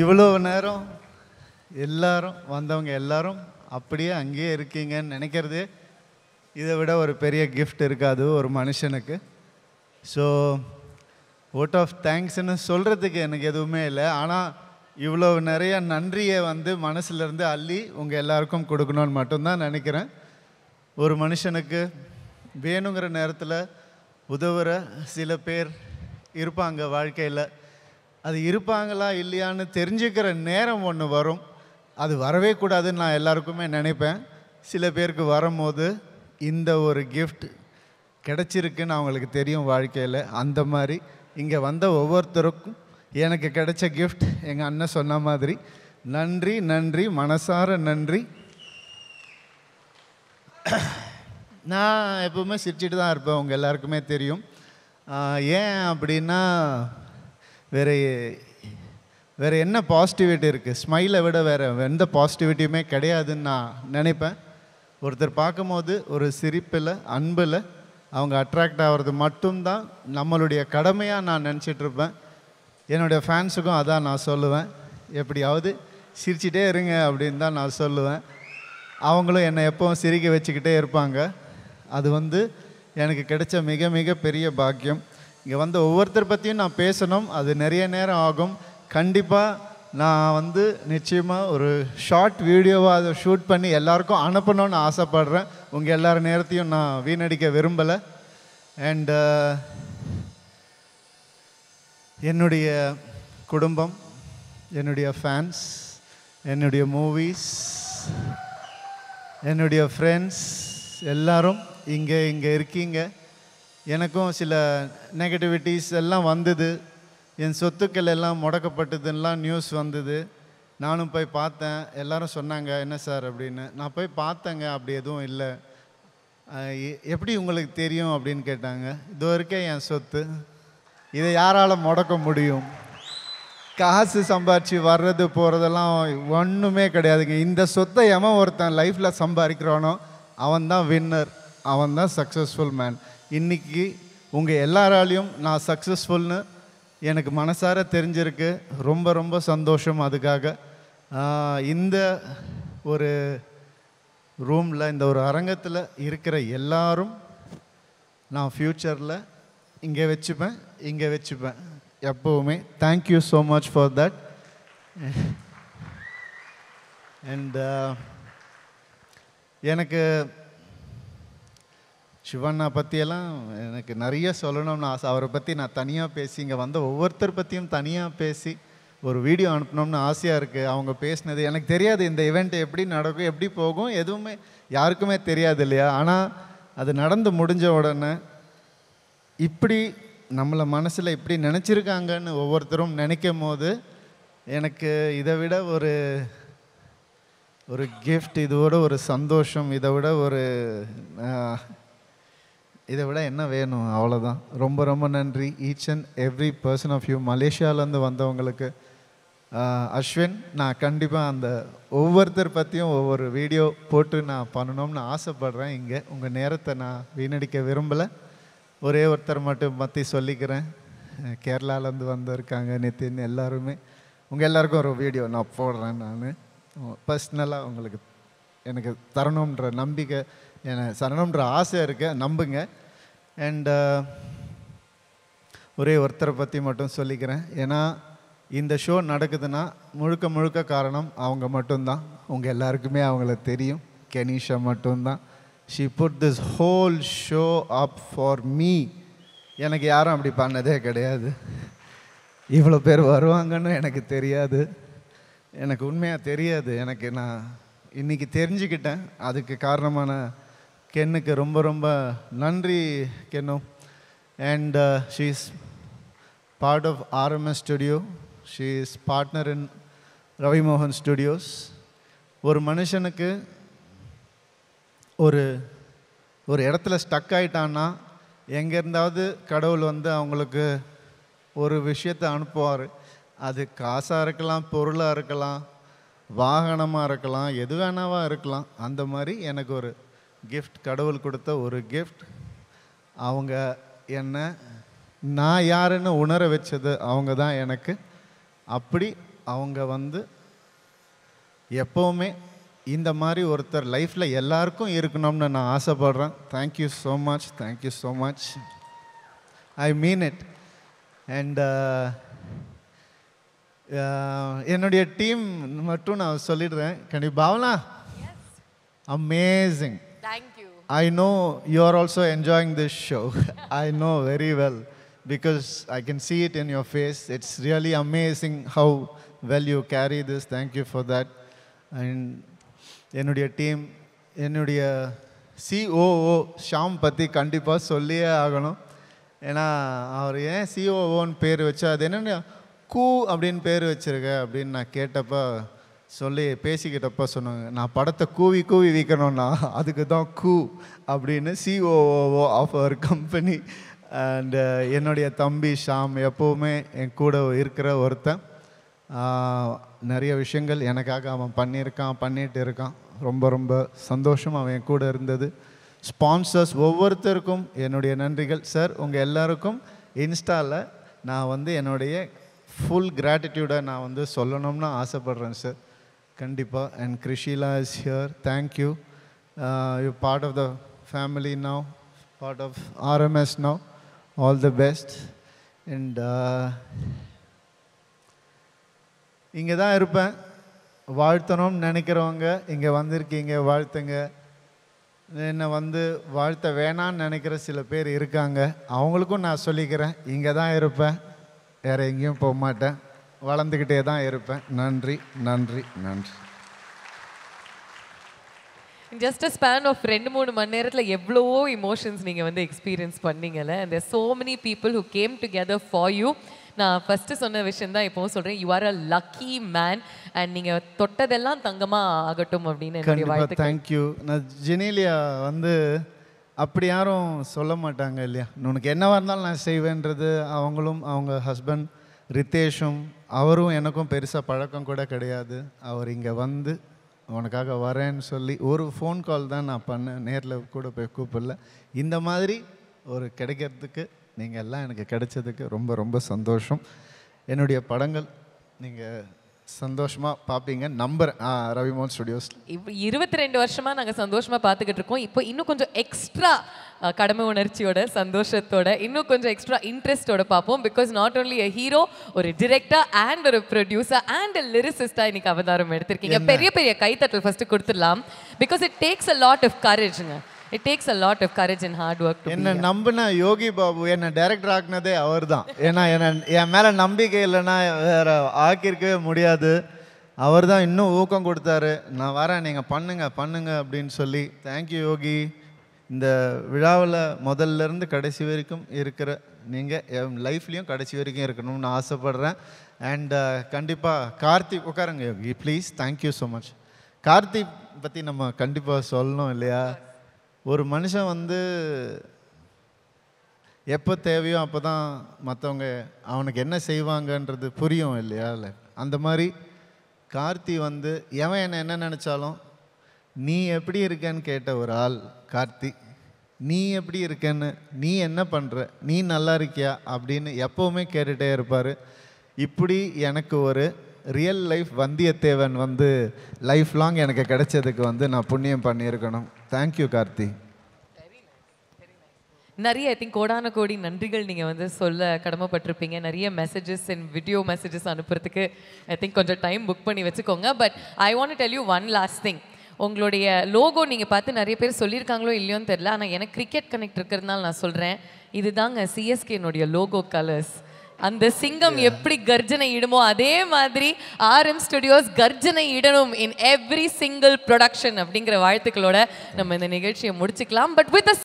இவ்வளோ நேரம் எல்லாரும் வந்தவங்க எல்லாரும் அப்படியே அங்கேயே இருக்கீங்கன்னு நினைக்கிறது இதை விட ஒரு பெரிய கிஃப்ட் இருக்காது ஒரு மனுஷனுக்கு. ஸோ வோட் ஆஃப் தேங்க்ஸ்ன்னு சொல்கிறதுக்கு எனக்கு எதுவுமே இல்லை. ஆனால் இவ்வளோ நிறைய நன்றியை மனசுலேருந்து அள்ளி உங்கள் எல்லாருக்கும் கொடுக்கணும்னு மட்டும்தான் நினைக்கிறேன். ஒரு மனுஷனுக்கு வேணுங்கிற நேரத்தில் உதவுற சில பேர் இருப்பாங்க வாழ்க்கையில். அது இருப்பாங்களா இல்லையான்னு தெரிஞ்சுக்கிற நேரம் ஒன்று வரும். அது வரவே கூடாதுன்னு நான் எல்லாருக்குமே நினைப்பேன். சில பேருக்கு வரும்போது இந்த ஒரு கிஃப்ட் கிடச்சிருக்குன்னு அவங்களுக்கு தெரியும் வாழ்க்கையில். அந்த மாதிரி இங்கே வந்த ஒவ்வொருத்தருக்கும் எனக்கு கிடைச்ச கிஃப்ட் எங்கள் அண்ணன் சொன்ன மாதிரி நன்றி நன்றி, மனசார நன்றி. நான் எப்பவுமே சிரிச்சிட்டு தான் இருப்பேன், உங்கள் எல்லாருக்குமே தெரியும். ஏன் அப்படின்னா வேறு என்ன பாசிட்டிவிட்டி இருக்குது? ஸ்மைலை விட வேறு எந்த பாசிட்டிவிட்டியுமே கிடையாதுன்னு நான் நினைப்பேன். ஒருத்தர் பார்க்கும்போது ஒரு சிரிப்பில், அன்பில் அவங்க அட்ராக்ட் ஆகிறது மட்டும்தான் நம்மளுடைய கடமையாக நான் நினச்சிட்ருப்பேன். என்னுடைய ஃபேன்ஸுக்கும் அதான் நான் சொல்லுவேன். எப்படியாவது சிரிச்சிட்டே இருங்க அப்படின்னு தான் நான் சொல்லுவேன். அவங்களும் என்னை எப்போவும் சிரிக்க வச்சுக்கிட்டே இருப்பாங்க. அது எனக்கு கிடைச்ச மிக மிக பெரிய பாக்கியம். இங்கே ஒவ்வொருத்தர் பற்றியும் நான் பேசணும், அது நிறைய நேரம் ஆகும். கண்டிப்பாக நான் நிச்சயமாக ஒரு ஷார்ட் வீடியோவாக அதை ஷூட் பண்ணி எல்லாருக்கும் அனுப்பணும்னு ஆசைப்படுறேன். உங்கள் எல்லார நேரத்தையும் நான் வீணடிக்க விரும்பலை. அண்ட் என்னுடைய குடும்பம், என்னுடைய ஃபேன்ஸ், என்னுடைய மூவிஸ், என்னுடைய ஃப்ரெண்ட்ஸ் எல்லாரும் இங்கே இருக்கீங்க. எனக்கும் சில நெகட்டிவிட்டிஸ் எல்லாம் வந்தது. என் சொத்துக்கள் எல்லாம் முடக்கப்பட்டதுன்னெலாம் நியூஸ் வந்தது. நானும் போய் பார்த்தேன். எல்லோரும் சொன்னாங்க என்ன சார் அப்படின்னு. நான் போய் பார்த்தேங்க, அப்படி எதுவும் இல்லை. எப்படி உங்களுக்கு தெரியும் அப்படின்னு கேட்டாங்க. இது வரைக்கும் என் சொத்து, இதை யாரால் முடக்க முடியும்? காசு சம்பாரித்து வர்றது போகிறதெல்லாம் ஒன்றுமே கிடையாதுங்க. இந்த சொத்தை எவன் ஒருத்தன் லைஃப்பில் சம்பாதிக்கிறானோ அவன் தான் வின்னர், அவன் தான் சக்ஸஸ்ஃபுல் மேன். இன்றைக்கி உங்கள் எல்லாராலையும் நான் சக்ஸஸ்ஃபுல்னு எனக்கு மனசார தெரிஞ்சிருக்கு. ரொம்ப ரொம்ப சந்தோஷம். அதுக்காக இந்த ஒரு ரூமில், இந்த ஒரு அரங்கத்தில் இருக்கிற எல்லாரும் நான் ஃப்யூச்சரில் இங்கே வச்சுப்பேன் எப்போவுமே. Thank you so much for that. And எனக்கு சிவண்ணா பற்றியெல்லாம் எனக்கு நிறைய சொல்லணும்னு ஆசை. அவரை பற்றி நான் தனியாக பேசி, இங்கே ஒவ்வொருத்தர் பற்றியும் தனியாக பேசி ஒரு வீடியோ அனுப்பணும்னு ஆசையாக இருக்குது. அவங்க பேசினது எனக்கு தெரியாது. இந்த ஈவெண்ட் எப்படி நடக்கும், எப்படி போகும், எதுவுமே யாருக்குமே தெரியாது இல்லையா? ஆனால் அது நடந்து முடிஞ்ச உடனே இப்படி நம்மளை மனசில் இப்படி நினச்சிருக்காங்கன்னு ஒவ்வொருத்தரும் நினைக்கும் போது எனக்கு இதை விட ஒரு கிஃப்ட், இதோட ஒரு சந்தோஷம், இதை விட என்ன வேணும்? அவ்வளோதான். ரொம்ப ரொம்ப நன்றி each and every person of you. மலேசியாவிலேருந்து வந்தவங்களுக்கு அஸ்வின், நான் கண்டிப்பாக அந்த ஒவ்வொருத்தர் பற்றியும் ஒவ்வொரு வீடியோ போட்டு நான் பண்ணணும்னு ஆசைப்பட்றேன். இங்கே உங்கள் நேரத்தை நான் வீணடிக்க விரும்பலை. ஒரே ஒருத்தர் மட்டும் பற்றி சொல்லிக்கிறேன். கேரளாவிலேருந்து வந்திருக்காங்க நிதின். எல்லாருமே உங்கள் எல்லாருக்கும் ஒரு வீடியோ நான் போடுறேன். நான் பர்சனலாக உங்களுக்கு எனக்கு தரணுன்ற நம்பிக்கை, எனக்கு தரணுன்ற ஆசை இருக்க, நம்புங்க. அண்ட் ஒரே ஒருத்தரை பற்றி மட்டும் சொல்லிக்கிறேன். ஏன்னா இந்த ஷோ நடக்குதுன்னா முழுக்க காரணம் அவங்க மட்டும்தான். உங்கள் எல்லாருக்குமே அவங்கள தெரியும். கெனிஷா மட்டும்தான். She put this whole show up for me. எனக்கு யாரும் அப்படி பண்ணதே கிடையாது. இவ்வளோ பேர் வருவாங்கன்னு எனக்கு தெரியாது. எனக்கு உண்மையாக தெரியாது. நான் இன்றைக்கி தெரிஞ்சுக்கிட்டேன். அதுக்கு காரணமான கென்னுக்கு ரொம்ப ரொம்ப நன்றி கென்னு. And she is part of RMS studio. She is partner in Ravi மோகன் ஸ்டுடியோஸ். ஒரு மனுஷனுக்கு ஒரு இடத்துல ஸ்டக் ஆகிட்டான்னா எங்கேருந்தாவது கடவுள் அவங்களுக்கு ஒரு விஷயத்தை அனுப்புவார். அது காசாக இருக்கலாம், பொருளாக இருக்கலாம், வாகனமாக இருக்கலாம், எது வேணாவா இருக்கலாம். அந்த மாதிரி எனக்கு ஒரு கிஃப்ட், கடவுள் கொடுத்த ஒரு கிஃப்ட். அவங்க என்ன நான் யாருன்னு உணர வச்சது அவங்க தான் எனக்கு. அப்படி அவங்க வந்து எப்போவுமே இந்த மாதிரி ஒருத்தர் லைஃப்பில் எல்லாருக்கும் இருக்கணும்னு நான் ஆசைப்படுறேன். Thank you so much, thank you so much, I mean it. And என்னுடைய டீம் மட்டும் நான் சொல்லிடுறேன். கண்டிப்பாக Bhavana, amazing. Thank you. I know you are also enjoying this show. I know very well because I can see it in your face. It's really amazing how well you carry this. Thank you for that. And என்னுடைய team, என்னுடைய COO Sham பற்றி கண்டிப்பாக சொல்லியே ஆகணும். ஏன்னா அவர் ஏன் COOன்னு பேர் வச்சா, அது என்னென்ன கூ அப்படின்னு பேர் வச்சுருக்க அப்படின்னு நான் கேட்டப்போ சொல்லி பேசிக்கிட்டப்போ சொன்னாங்க, நான் படத்தை கூவி கூவி விற்கணும்னா அதுக்கு தான் கூ அப்படின்னு COO ஆஃப் அவர் கம்பெனி. அண்டு என்னுடைய தம்பி ஷாம் எப்போவுமே என் கூட இருக்கிற ஒருத்தன். நிறைய விஷயங்கள் எனக்காக அவன் பண்ணிட்டு இருக்கான். ரொம்ப ரொம்ப சந்தோஷம் அவன் என் கூட இருந்தது. ஸ்பான்சர்ஸ் ஒவ்வொருத்தருக்கும் என்னுடைய நன்றிகள். சார், உங்கள் எல்லாருக்கும் இன்ஸ்டாவில் நான் வந்து என்னுடைய ஃபுல் கிராட்டிடியூடை நான் வந்து சொல்லணும்னு ஆசைப்பட்றேன் சார், கண்டிப்பாக. And Krishila is here, thank you. You part of the family now, part of RMS now. All the best. And இங்கே தான் இருப்பேன். வாழ்த்தணும்னு நினைக்கிறவங்க இங்கே வந்திருக்கீங்க, வாழ்த்துங்க. என்னை வந்து வாழ்த்த வேணான்னு நினைக்கிற சில பேர் இருக்காங்க, அவங்களுக்கும் நான் சொல்லிக்கிறேன், இங்கே தான் இருப்பேன், வேறு எங்கேயும் போக மாட்டேன், வளர்ந்துக்கிட்டே தான் இருப்பேன். நன்றி, நன்றி, நன்றி. ஜஸ்ட் அ ஸ்பேன் ஆஃப் 2-3 மணி நேரத்தில் எவ்வளவோ இமோஷன்ஸ் நீங்கள் வந்து எக்ஸ்பீரியன்ஸ் பண்ணீங்கல்ல. And there so many people who came together for you. நான் ஃபஸ்ட்டு சொன்ன விஷயம் தான் இப்போவும் சொல்கிறேன், you are a lucky man. And நீங்கள் தொட்டதெல்லாம் தங்கமாக ஆகட்டும் அப்படின்னு என்னுடைய வாழ்த்து. தேங்க்யூ. நான் ஜெனீலியா வந்து அப்படி யாரும் சொல்ல மாட்டாங்க இல்லையா, உனக்கு என்னவாக இருந்தாலும் நான் செய்வேன்றது. அவங்களும் அவங்க ஹஸ்பண்ட் ரித்தேஷும் அவரும் எனக்கும் பெருசாக பழக்கம் கூட கிடையாது. அவர் இங்கே வந்து உனக்காக வரேன்னு சொல்லி ஒரு ஃபோன் கால் தான் நான் பண்ணேன், நேரில் கூட போய் கூப்பிடல. இந்த மாதிரி ஒரு கிடைக்கிறதுக்கு நீங்கள் எல்லாம் எனக்கு கிடைச்சதுக்கு ரொம்ப ரொம்ப சந்தோஷம். என்னுடைய படங்கள் நீங்கள் சந்தோஷமாக பார்ப்பீங்க நம்புறேன். ரவிமோகன் ஸ்டுடியோஸ் இப்போ 22 வருஷமாக நாங்கள் சந்தோஷமாக பார்த்துக்கிட்டு இருக்கோம். இப்போ இன்னும் கொஞ்சம் எக்ஸ்ட்ரா கடமை உணர்ச்சியோட, சந்தோஷத்தோட, இன்னும் கொஞ்சம் எக்ஸ்ட்ரா இன்ட்ரெஸ்டோட பார்ப்போம். Because not only a hero, ஒரு டிரெக்டர் அண்ட் ஒரு ப்ரொடியூசர் அண்ட் அ லிரிசிஸ்டாக இன்னைக்கு அவதாரம் எடுத்திருக்கீங்க. பெரிய பெரிய கைத்தட்டல் ஃபஸ்ட்டு கொடுத்துடலாம். Because it takes a lot of கரேஜுங்க. It takes a lot of courage and hard work to என்ன நம்பின யோகி பாபு என்னை டைரக்டர் ஆக்குனதே அவர் தான். ஏன்னா என் மேலே நம்பிக்கை இல்லைன்னா வேற ஆக்கியிருக்கவே முடியாது. அவர் தான் இன்னும் ஊக்கம் கொடுத்தாரு, நான் வரேன், நீங்கள் பண்ணுங்க அப்படின்னு சொல்லி. தேங்க்யூ யோகி. இந்த விழாவில் முதல்லேருந்து கடைசி வரைக்கும் இருக்கிற நீங்கள் என் லைஃப்லேயும் கடைசி வரைக்கும் இருக்கணும்னு ஆசைப்பட்றேன். அண்ட் கண்டிப்பாக கார்த்திக், உட்காருங்க Yogi please. Thank you so much. Karthik பற்றி நம்ம கண்டிப்பாக சொல்லணும் இல்லையா. ஒரு மனுஷன் வந்து எப்போ தேவையோ அப்போ தான் மற்றவங்க அவனுக்கு என்ன செய்வாங்கன்றது புரியும் இல்லையா. இல்லை அந்த மாதிரி கார்த்தி வந்து எவன் என்ன நினச்சாலும் நீ எப்படி இருக்கேன்னு கேட்ட ஒரு ஆள் கார்த்தி. நீ எப்படி இருக்கேன்னு, நீ என்ன பண்ணுற, நீ நல்லா இருக்கியா அப்படின்னு எப்போவுமே கேட்டுகிட்டே இருப்பார். இப்படி எனக்கு ஒரு ரியல் லைஃப் வந்தியத்தேவன் வந்து லைஃப் லாங் எனக்கு கிடைச்சதுக்கு வந்து நான் புண்ணியம் பண்ணியிருக்கணும். தேங்க்யூ கார்த்தி. நிறைய ஐ திங்க் கோடான கோடி நன்றிகள் நீங்கள் வந்து சொல்ல கடமைப்பட்டிருப்பீங்க. நிறைய மெசேஜஸ் அண்ட் வீடியோ மெசேஜஸ் அனுப்புறதுக்கு ஐ திங்க் கொஞ்சம் டைம் புக் பண்ணி வச்சுக்கோங்க. But I want to tell you one last thing. உங்களுடைய லோகோ நீங்கள் பார்த்து நிறைய பேர் சொல்லியிருக்காங்களோ இல்லையோன்னு தெரில, ஆனால் எனக்கு கிரிக்கெட் கனெக்ட் இருக்கிறதுனால நான் சொல்கிறேன், இதுதாங்க சிஎஸ்கேனுடைய லோகோ கலர்ஸ். அந்த சிங்கம் எப்படி கர்ஜனை இடுமோ அதே மாதிரி RM ஸ்டுடியோஸ் கர்ஜனை இடணும் இன் எவ்ரி சிங்கிள் ப்ரொடக்ஷன் அப்படிங்கிற வாழ்த்துக்களோட நம்ம இந்த நிகழ்ச்சியை முடிச்சுக்கலாம். But with a